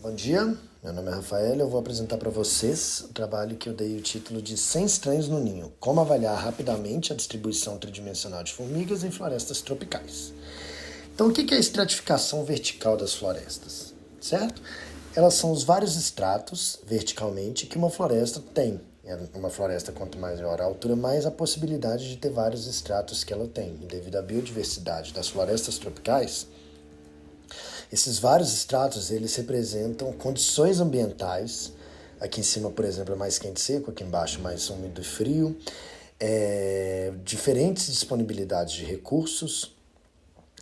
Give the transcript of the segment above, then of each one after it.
Bom dia, meu nome é Rafael e eu vou apresentar para vocês o trabalho que eu dei o título de 100 estranhos no ninho, como avaliar rapidamente a distribuição tridimensional de formigas em florestas tropicais. Então, o que é a estratificação vertical das florestas? Certo? Elas são os vários estratos, verticalmente, que uma floresta tem. Uma floresta, quanto maior a altura, mais a possibilidade de ter vários estratos que ela tem. E devido à biodiversidade das florestas tropicais, esses vários estratos, eles representam condições ambientais. Aqui em cima, por exemplo, é mais quente e seco, aqui embaixo mais úmido e frio. Diferentes disponibilidades de recursos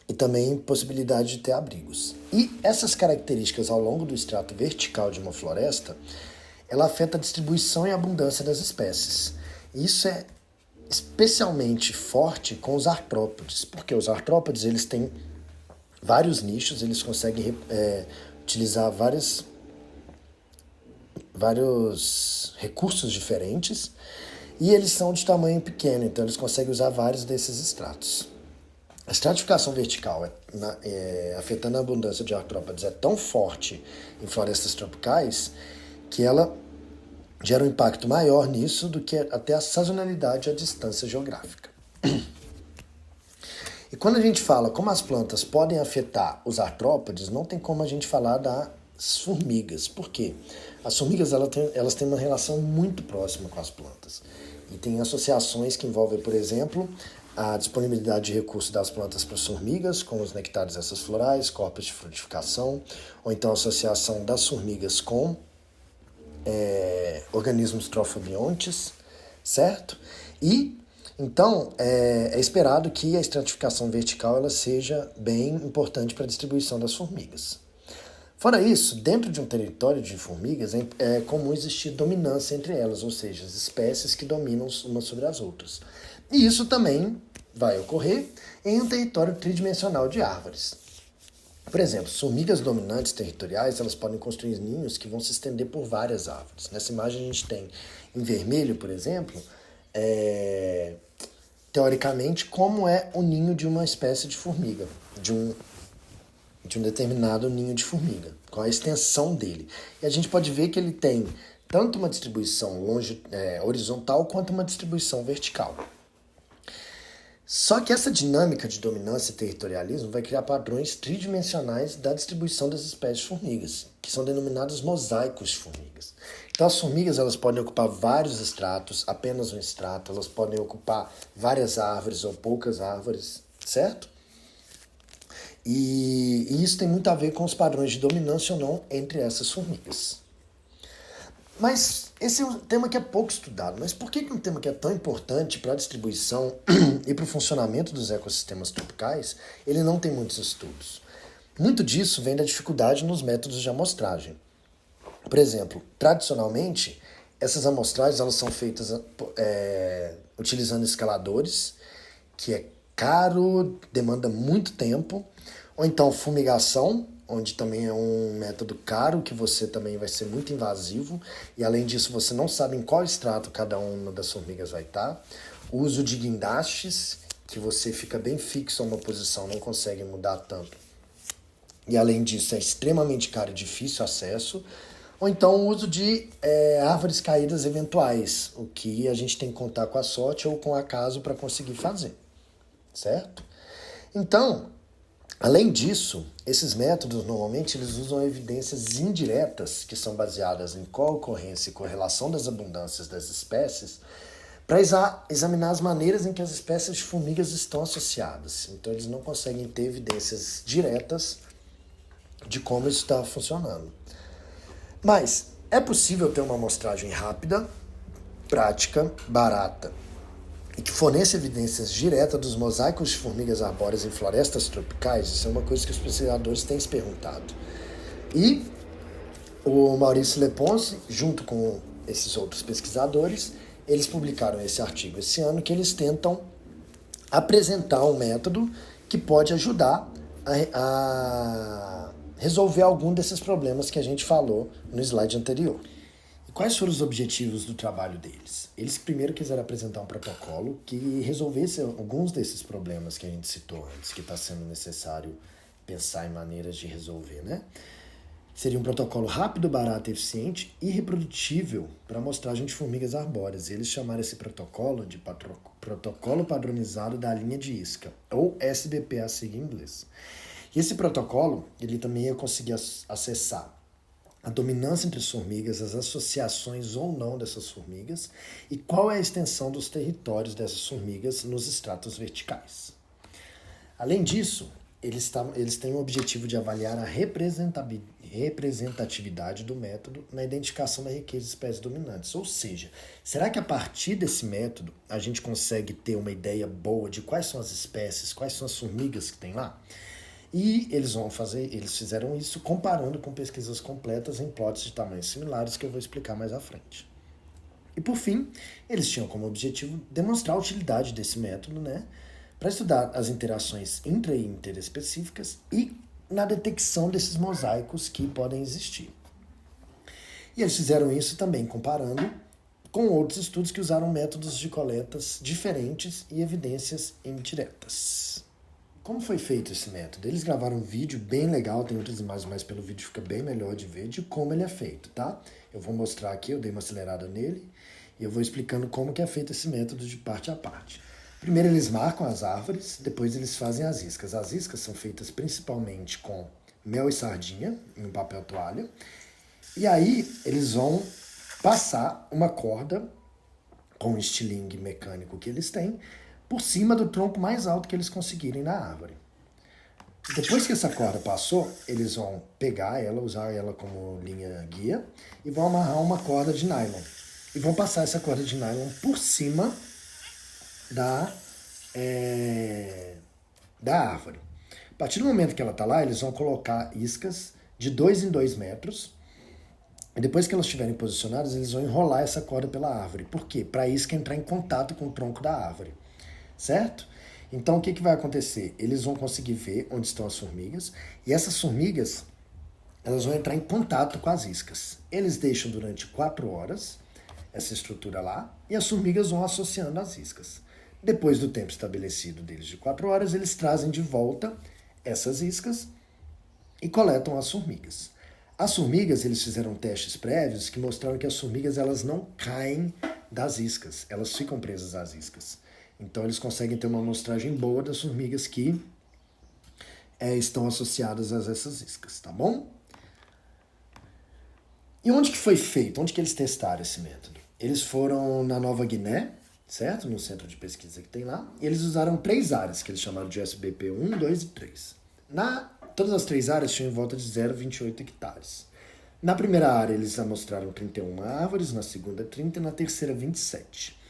e também possibilidade de ter abrigos. E essas características ao longo do estrato vertical de uma floresta, ela afeta a distribuição e a abundância das espécies. Isso é especialmente forte com os artrópodes, porque os artrópodes eles têm vários nichos, eles conseguem utilizar vários recursos diferentes e eles são de tamanho pequeno, então eles conseguem usar vários desses estratos. A estratificação vertical afetando a abundância de artrópodes é tão forte em florestas tropicais que ela gera um impacto maior nisso do que até a sazonalidade e a distância geográfica. E quando a gente fala como as plantas podem afetar os artrópodes, não tem como a gente falar das formigas. Por quê? As formigas elas têm uma relação muito próxima com as plantas. E tem associações que envolvem, por exemplo, a disponibilidade de recursos das plantas para as formigas, como os nectares dessas florais, corpos de frutificação, ou então a associação das formigas com organismos trofobiontes, certo? E então, é esperado que a estratificação vertical ela seja bem importante para a distribuição das formigas. Fora isso, dentro de um território de formigas, é comum existir dominância entre elas, ou seja, as espécies que dominam umas sobre as outras. E isso também vai ocorrer em um território tridimensional de árvores. Por exemplo, formigas dominantes territoriais, elas podem construir ninhos que vão se estender por várias árvores. Nessa imagem a gente tem em vermelho, por exemplo, teoricamente, como é o ninho de uma espécie de formiga, de um determinado ninho de formiga, com a extensão dele. E a gente pode ver que ele tem tanto uma distribuição horizontal quanto uma distribuição vertical. Só que essa dinâmica de dominância e territorialismo vai criar padrões tridimensionais da distribuição das espécies de formigas, que são denominados mosaicos de formigas. Então as formigas elas podem ocupar vários estratos, apenas um estrato, elas podem ocupar várias árvores ou poucas árvores, certo? E isso tem muito a ver com os padrões de dominância ou não entre essas formigas. Mas esse é um tema que é pouco estudado. Mas por que um tema que é tão importante para a distribuição e para o funcionamento dos ecossistemas tropicais, ele não tem muitos estudos? Muito disso vem da dificuldade nos métodos de amostragem. Por exemplo, tradicionalmente, essas amostragens elas são feitas utilizando escaladores, que é caro, demanda muito tempo, ou então fumigação, onde também é um método caro, que você também vai ser muito invasivo, e além disso você não sabe em qual extrato cada uma das formigas vai estar. O uso de guindastes, que você fica bem fixo a uma posição, não consegue mudar tanto. E além disso é extremamente caro e difícil acesso. Ou então o uso de árvores caídas eventuais, o que a gente tem que contar com a sorte ou com o acaso para conseguir fazer, certo? Então, além disso, esses métodos normalmente eles usam evidências indiretas que são baseadas em co-ocorrência e correlação das abundâncias das espécies para examinar as maneiras em que as espécies de formigas estão associadas. Então eles não conseguem ter evidências diretas de como isso está funcionando. Mas é possível ter uma amostragem rápida, prática, barata e que forneça evidências diretas dos mosaicos de formigas arbóreas em florestas tropicais. Isso é uma coisa que os pesquisadores têm se perguntado. E o Maurício Leponce, junto com esses outros pesquisadores, eles publicaram esse artigo esse ano que eles tentam apresentar um método que pode ajudar a resolver algum desses problemas que a gente falou no slide anterior. E quais foram os objetivos do trabalho deles? Eles primeiro quiseram apresentar um protocolo que resolvesse alguns desses problemas que a gente citou antes, que está sendo necessário pensar em maneiras de resolver, né? Seria um protocolo rápido, barato, eficiente e reprodutível para amostragem de formigas arbóreas. E eles chamaram esse protocolo de Protocolo Padronizado da Linha de Isca, ou SBP, a sigla em inglês. E esse protocolo, ele também ia conseguir acessar a dominância entre as formigas, as associações ou não dessas formigas e qual é a extensão dos territórios dessas formigas nos estratos verticais. Além disso, eles têm o objetivo de avaliar a representatividade do método na identificação da riqueza de espécies dominantes. Ou seja, será que a partir desse método a gente consegue ter uma ideia boa de quais são as espécies, quais são as formigas que tem lá? E eles fizeram isso comparando com pesquisas completas em plots de tamanhos similares, que eu vou explicar mais à frente. E por fim, eles tinham como objetivo demonstrar a utilidade desse método, né, para estudar as interações intra e interespecíficas e na detecção desses mosaicos que podem existir. E eles fizeram isso também comparando com outros estudos que usaram métodos de coletas diferentes e evidências indiretas. Como foi feito esse método? Eles gravaram um vídeo bem legal, tem outras imagens, mas pelo vídeo fica bem melhor de ver de como ele é feito, tá? Eu vou mostrar aqui, eu dei uma acelerada nele, e eu vou explicando como que é feito esse método de parte a parte. Primeiro eles marcam as árvores, depois eles fazem as iscas. As iscas são feitas principalmente com mel e sardinha, em um papel toalha, e aí eles vão passar uma corda com o estilingue mecânico que eles têm, por cima do tronco mais alto que eles conseguirem na árvore. Depois que essa corda passou, eles vão pegar ela, usar ela como linha guia e vão amarrar uma corda de nylon. E vão passar essa corda de nylon por cima da árvore. A partir do momento que ela está lá, eles vão colocar iscas de 2 em 2 metros. E depois que elas estiverem posicionadas, eles vão enrolar essa corda pela árvore. Por quê? Para a isca entrar em contato com o tronco da árvore. Certo? Então, o que vai acontecer? Eles vão conseguir ver onde estão as formigas, e essas formigas elas vão entrar em contato com as iscas. Eles deixam durante 4 horas essa estrutura lá, e as formigas vão associando as iscas. Depois do tempo estabelecido deles de 4 horas, eles trazem de volta essas iscas e coletam as formigas. As formigas, eles fizeram testes prévios que mostraram que as formigas elas não caem das iscas, elas ficam presas às iscas. Então eles conseguem ter uma amostragem boa das formigas que estão associadas a essas iscas, tá bom? E onde que foi feito? Onde que eles testaram esse método? Eles foram na Nova Guiné, certo? No centro de pesquisa que tem lá. E eles usaram 3 áreas, que eles chamaram de SBP 1, 2 e 3. Todas as 3 áreas tinham em volta de 0,28 hectares. Na primeira área eles amostraram 31 árvores, na segunda 30 e na terceira 27.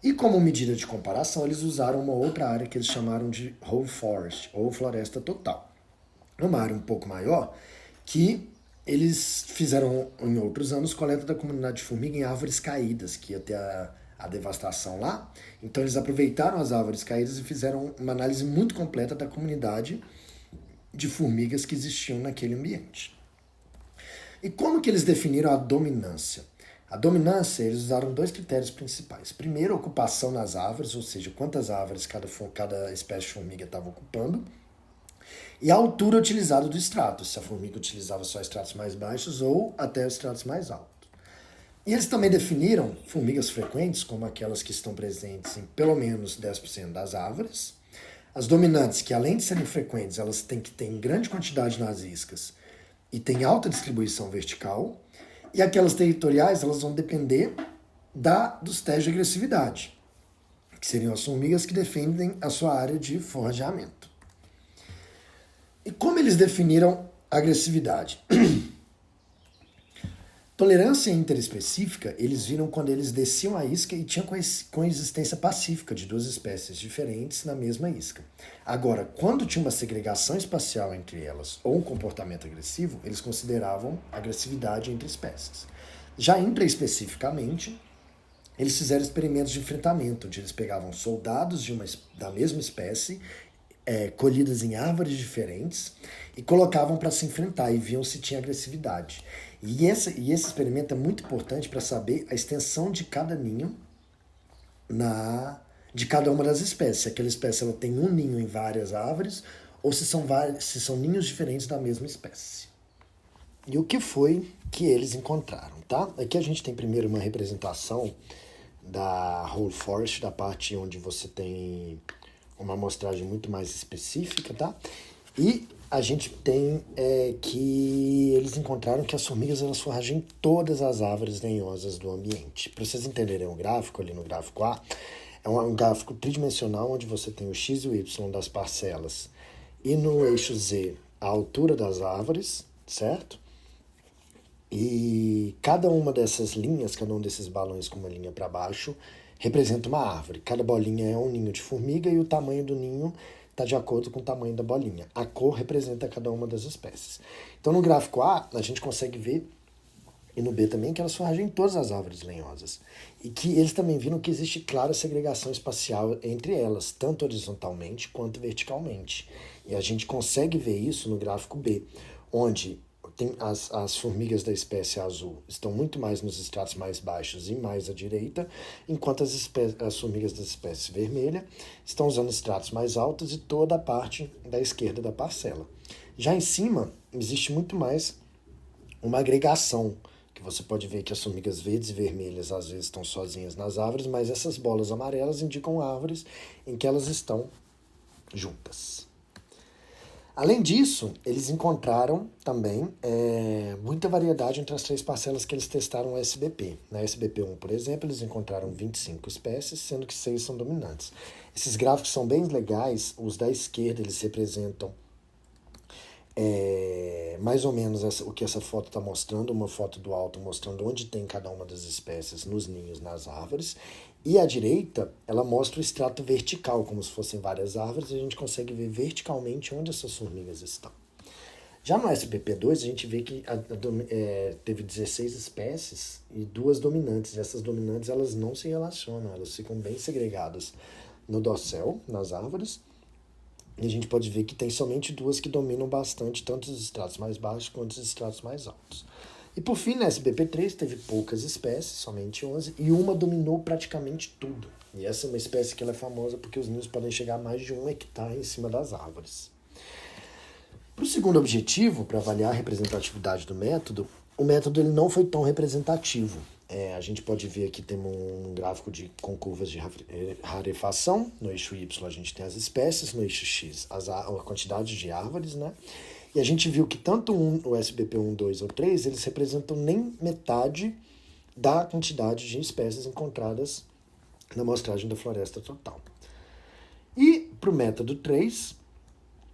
E como medida de comparação, eles usaram uma outra área que eles chamaram de whole forest, ou floresta total. Uma área um pouco maior, que eles fizeram em outros anos coleta da comunidade de formiga em árvores caídas, que ia ter a devastação lá. Então eles aproveitaram as árvores caídas e fizeram uma análise muito completa da comunidade de formigas que existiam naquele ambiente. E como que eles definiram a dominância? A dominância, eles usaram 2 critérios principais. Primeiro, a ocupação nas árvores, ou seja, quantas árvores cada espécie de formiga estava ocupando. E a altura utilizada do estrato, se a formiga utilizava só estratos mais baixos ou até estratos mais altos. E eles também definiram formigas frequentes, como aquelas que estão presentes em pelo menos 10% das árvores. As dominantes, que além de serem frequentes, elas têm que ter em grande quantidade nas iscas e têm alta distribuição vertical. E aquelas territoriais, elas vão depender dos testes de agressividade, que seriam as formigas que defendem a sua área de forrageamento. E como eles definiram a agressividade? Tolerância interespecífica, eles viram quando eles desciam a isca e tinham coexistência pacífica de 2 espécies diferentes na mesma isca. Agora, quando tinha uma segregação espacial entre elas ou um comportamento agressivo, eles consideravam agressividade entre espécies. Já intraespecificamente, eles fizeram experimentos de enfrentamento, onde eles pegavam soldados da mesma espécie, colhidas em árvores diferentes, e colocavam para se enfrentar e viam se tinha agressividade. E esse experimento é muito importante para saber a extensão de cada ninho de cada uma das espécies. Se aquela espécie ela tem um ninho em várias árvores ou se são ninhos diferentes da mesma espécie. E o que foi que eles encontraram, tá? Aqui a gente tem primeiro uma representação da whole forest, da parte onde você tem uma amostragem muito mais específica, tá? E a gente tem que eles encontraram que as formigas elas forragem todas as árvores lenhosas do ambiente. Para vocês entenderem o gráfico, ali no gráfico A, é um gráfico tridimensional onde você tem o x e o y das parcelas e no eixo Z a altura das árvores, certo? E cada uma dessas linhas, cada um desses balões com uma linha para baixo, representa uma árvore. Cada bolinha é um ninho de formiga e o tamanho do ninho está de acordo com o tamanho da bolinha. A cor representa cada uma das espécies. Então no gráfico A, a gente consegue ver, e no B também, que elas forragem todas as árvores lenhosas. E que eles também viram que existe clara segregação espacial entre elas, tanto horizontalmente quanto verticalmente. E a gente consegue ver isso no gráfico B, onde tem as formigas da espécie azul estão muito mais nos estratos mais baixos e mais à direita, enquanto as formigas da espécie vermelha estão usando estratos mais altos e toda a parte da esquerda da parcela. Já em cima, existe muito mais uma agregação, que você pode ver que as formigas verdes e vermelhas às vezes estão sozinhas nas árvores, mas essas bolas amarelas indicam árvores em que elas estão juntas. Além disso, eles encontraram também muita variedade entre as 3 parcelas que eles testaram o SBP. Na SBP1, por exemplo, eles encontraram 25 espécies, sendo que 6 são dominantes. Esses gráficos são bem legais. Os da esquerda eles representam mais ou menos o que essa foto está mostrando, uma foto do alto mostrando onde tem cada uma das espécies nos ninhos, nas árvores. E à direita, ela mostra o extrato vertical, como se fossem várias árvores, e a gente consegue ver verticalmente onde essas formigas estão. Já no SBP2, a gente vê que teve 16 espécies e 2 dominantes. E essas dominantes elas não se relacionam, elas ficam bem segregadas no dossel, nas árvores. E a gente pode ver que tem somente 2 que dominam bastante, tanto os estratos mais baixos quanto os estratos mais altos. E por fim, na SBP3 teve poucas espécies, somente 11, e uma dominou praticamente tudo. E essa é uma espécie que ela é famosa porque os ninhos podem chegar a mais de 1 hectare em cima das árvores. Para o segundo objetivo, para avaliar a representatividade do método, o método ele não foi tão representativo. A gente pode ver aqui, temos um gráfico com curvas de rarefação. No eixo Y a gente tem as espécies, no eixo X a quantidade de árvores, né? E a gente viu que tanto o SBP1, 2 ou 3, eles representam nem metade da quantidade de espécies encontradas na amostragem da floresta total. E para o método 3,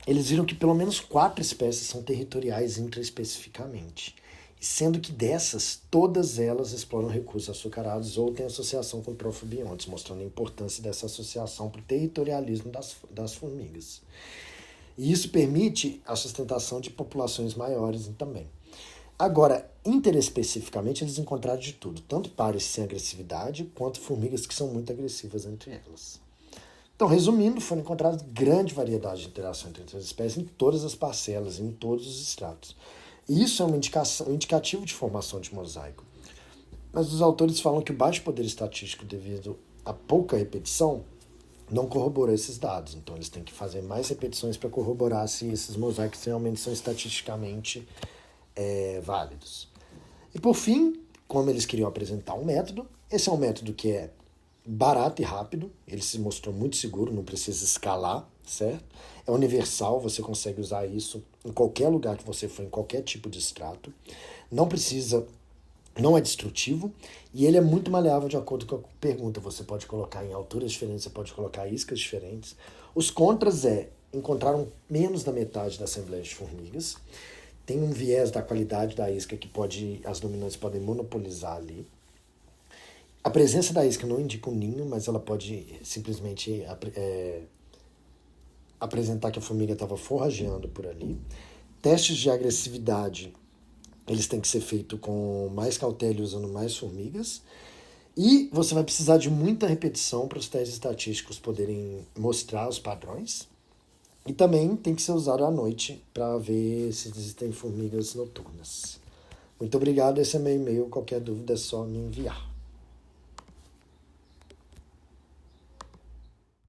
eles viram que pelo menos 4 espécies são territoriais intraespecificamente, sendo que dessas, todas elas exploram recursos açucarados ou têm associação com trofobiontes, mostrando a importância dessa associação para o territorialismo das formigas. E isso permite a sustentação de populações maiores também. Agora, interespecificamente, eles encontraram de tudo, tanto pares sem agressividade, quanto formigas que são muito agressivas entre elas. Então, resumindo, foram encontradas grande variedade de interação entre as espécies em todas as parcelas, em todos os estratos. E isso é um indicativo de formação de mosaico. Mas os autores falam que o baixo poder estatístico devido a pouca repetição não corroborou esses dados. Então eles têm que fazer mais repetições para corroborar se esses mosaicos realmente são estatisticamente válidos. E por fim, como eles queriam apresentar um método, esse é um método que é barato e rápido, ele se mostrou muito seguro, não precisa escalar, certo? É universal, você consegue usar isso em qualquer lugar que você for, em qualquer tipo de extrato. Não é destrutivo e ele é muito maleável de acordo com a pergunta. Você pode colocar em alturas diferentes, você pode colocar iscas diferentes. Os contras encontraram menos da metade da assembleia de formigas. Tem um viés da qualidade da isca que as dominantes podem monopolizar ali. A presença da isca não indica um ninho, mas ela pode simplesmente apresentar que a formiga estava forrageando por ali. Testes de agressividade, eles têm que ser feitos com mais cautela e usando mais formigas. E você vai precisar de muita repetição para os testes estatísticos poderem mostrar os padrões. E também tem que ser usado à noite para ver se existem formigas noturnas. Muito obrigado, esse é meu e-mail. Qualquer dúvida é só me enviar.